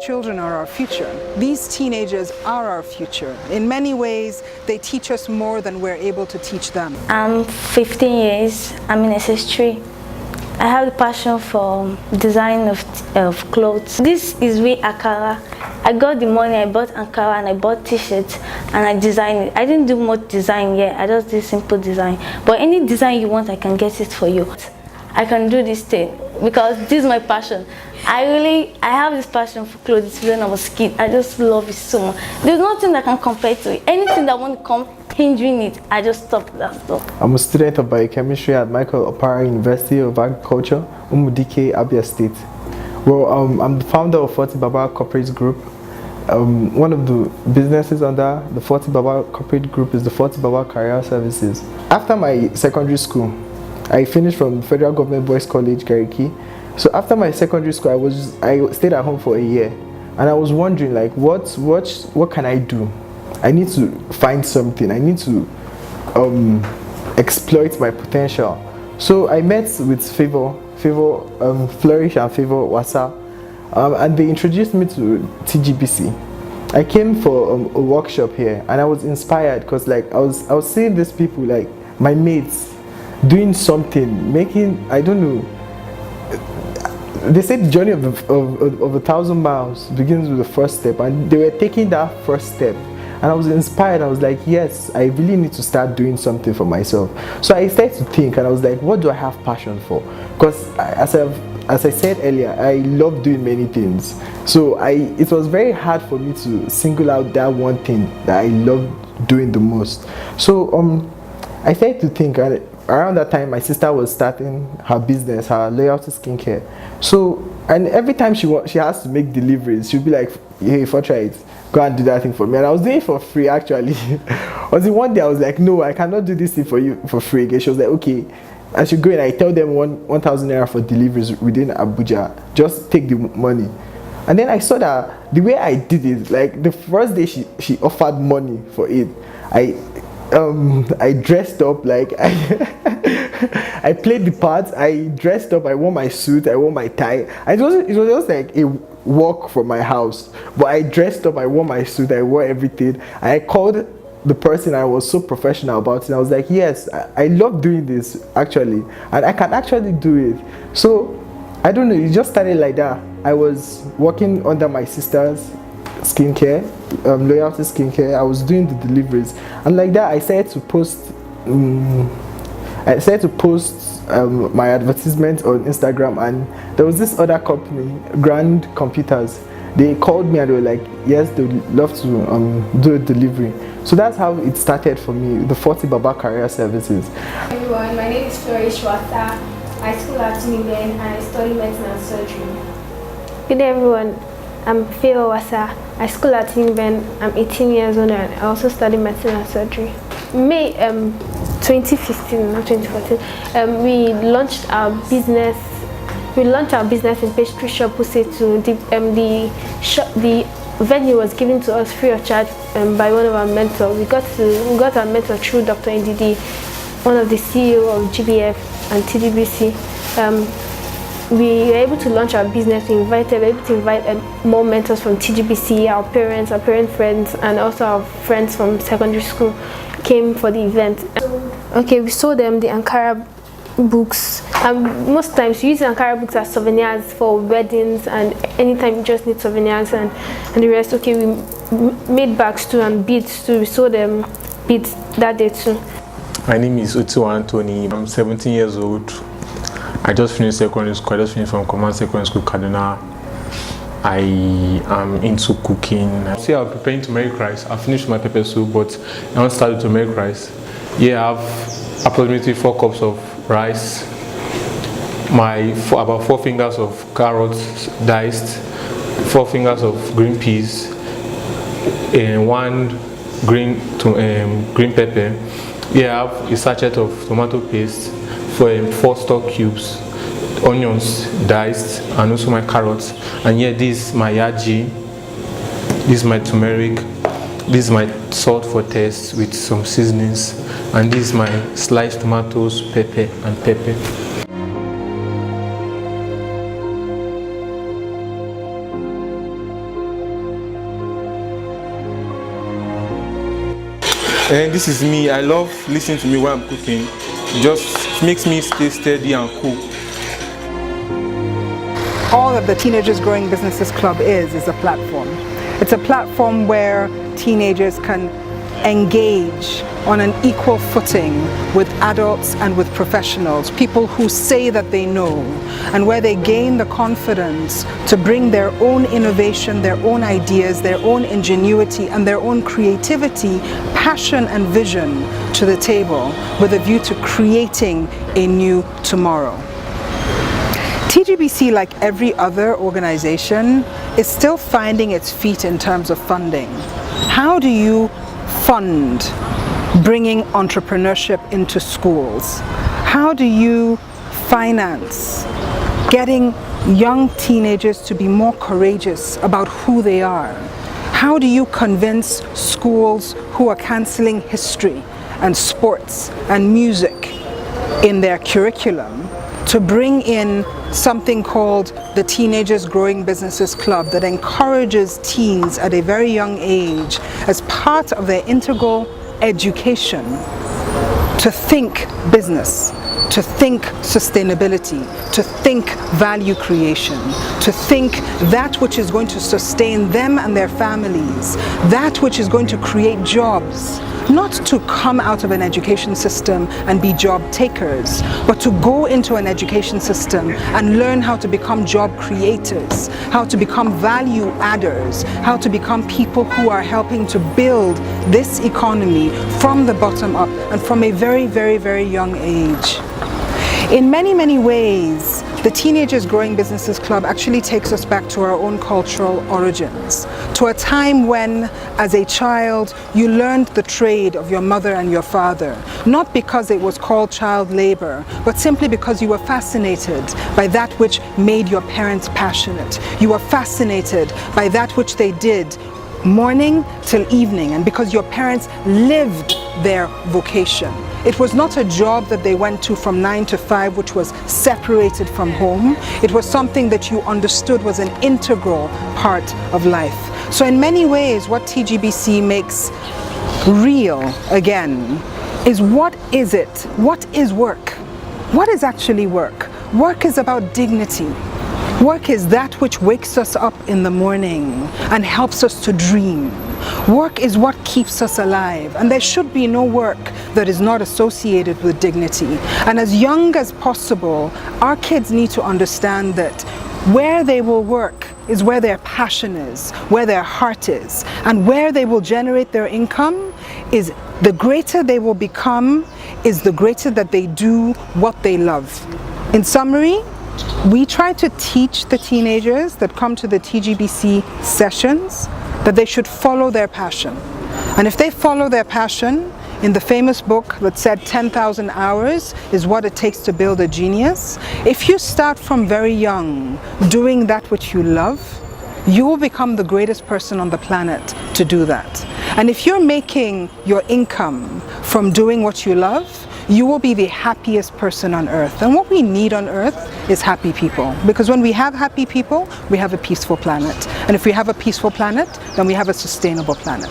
children are our future. These teenagers are our future. In many ways, they teach us more than we're able to teach them. I'm 15 years. I'm in SS3. I have the passion for design of clothes. This is with Ankara. I got the money, I bought Ankara and I bought t-shirts and I designed it. I didn't do much design yet, I just did simple design. But any design you want, I can get it for you. I can do this thing because this is my passion. I have this passion for clothes when I was a kid. I just love it so much. There's nothing that can compare to it. Anything that won't come hindering it, I just stop that stuff. I'm a student of biochemistry at Michael Opara University of Agriculture, Umudike, Abia State. Well, I'm the founder of 40 Baba Corporate Group. One of the businesses under the 40 Baba Corporate Group is the 40 Baba Career Services. After my secondary school, I finished from Federal Government Boys College, Gariki. So after my secondary school, I stayed at home for a year, and I was wondering, like, what can I do? I need to find something. I need to exploit my potential. So I met with Flourish and Favor Wasa, and they introduced me to Tgbc. I came for a workshop here, and I was inspired because, like, I was seeing these people, like my mates, doing something, making, I don't know. They said the journey of 1,000 miles begins with the first step, and they were taking that first step. And I was inspired. I was like, yes, I really need to start doing something for myself. So I started to think, and I was like, what do I have passion for? Because as I said earlier, I love doing many things. So it was very hard for me to single out that one thing that I love doing the most. So I started to think, and around that time, my sister was starting her business, her loyalty skincare. So, and every time she has to make deliveries, she'll be like, hey, Fortnite, go and do that thing for me. And I was doing it for free, actually. Until one day I was like, no, I cannot do this thing for you for free again. She was like, okay, I should go, and I tell them 1,000 naira for deliveries within Abuja. Just take the money. And then I saw that the way I did it, like the first day she offered money for it, I dressed up, like I played the part, I dressed up, I wore my suit, I wore my tie. It was just like a walk from my house, but I dressed up, I wore my suit, I wore everything. I called the person, I was so professional about it. I was like, yes, I love doing this actually, and I can actually do it. So I don't know, it just started like that. I was working under my sister's skincare, loyalty skincare. I was doing the deliveries, and like that I started to post my advertisement on Instagram. And there was this other company, Grand Computers. They called me and they were like, yes, they would love to do a delivery. So that's how it started for me, the 40 Baba Career Services. Hi everyone, my name is Flourish Wata. I school at Tgbc and I study medicine and surgery. Good day everyone. I'm Favor Wasa. I school at Tgbc. I'm 18 years old and I also study medicine and surgery. May 2015, not 2014, we launched our business. We launched our business in pastry shop Pusetu. The venue was given to us free of charge by one of our mentors. We got our mentor through Dr. Ndidi, one of the CEO of GBF and TGBC. We were able to launch our business. We were able to invite more mentors from TGBC, our parent friends, and also our friends from secondary school came for the event. Okay, we sold them the Ankara books. Most times we use Ankara books as souvenirs for weddings and anytime you just need souvenirs and the rest. Okay, we made bags too and beads too. We sold them beads that day too. My name is Utu Anthony. I'm 17 years old. I just finished secondary school. I just finished from Command Secondary School, Kaduna. I am into cooking. See, I'm preparing to marry Christ. I finished my pepper soup, but I want to start to marry Christ. Yeah, I have approximately 4 cups of rice, about 4 fingers of carrots diced, 4 fingers of green peas, and 1 green pepper. Yeah, I have a sachet of tomato paste, for 4 stock cubes, onions diced, and also my carrots. And yeah, this is my yaji, this is my turmeric, this is my salt for taste with some seasonings, and this is my sliced tomatoes, pepper and pepper. And this is me. I love listening to me while I'm cooking. It just makes me stay steady and cool. All that the Teenagers Growing Businesses Club is a platform. It's a platform where teenagers can engage on an equal footing with adults and with professionals, people who say that they know, and where they gain the confidence to bring their own innovation, their own ideas, their own ingenuity and their own creativity, passion and vision to the table with a view to creating a new tomorrow. TGBC, like every other organization, is still finding its feet in terms of funding. How do you fund bringing entrepreneurship into schools? How do you finance getting young teenagers to be more courageous about who they are? How do you convince schools who are canceling history and sports and music in their curriculum to bring in something called the Teenagers Growing Businesses Club that encourages teens at a very young age as part of their integral education to think business, to think sustainability, to think value creation, to think that which is going to sustain them and their families, that which is going to create jobs, not to come out of an education system and be job takers, but to go into an education system and learn how to become job creators, how to become value adders, how to become people who are helping to build this economy from the bottom up and from a very, very, very young age. In many, many ways, the Teenagers Growing Businesses Club actually takes us back to our own cultural origins, to a time when, as a child, you learned the trade of your mother and your father, not because it was called child labor, but simply because you were fascinated by that which made your parents passionate. You were fascinated by that which they did morning till evening, and because your parents lived their vocation. It was not a job that they went to from 9 to 5, which was separated from home. It was something that you understood was an integral part of life. So in many ways, what TGBC makes real again is what is it? What is work? What is actually work? Work is about dignity. Work is that which wakes us up in the morning and helps us to dream. Work is what keeps us alive, and there should be no work that is not associated with dignity. And as young as possible, our kids need to understand that where they will work is where their passion is, where their heart is, and where they will generate their income is the greater they will become, is the greater that they do what they love. In summary, we try to teach the teenagers that come to the TGBC sessions that they should follow their passion. And if they follow their passion, in the famous book that said 10,000 hours is what it takes to build a genius, if you start from very young doing that which you love, you will become the greatest person on the planet to do that. And if you're making your income from doing what you love, you will be the happiest person on earth. And what we need on earth is happy people. Because when we have happy people, we have a peaceful planet. And if we have a peaceful planet, then we have a sustainable planet.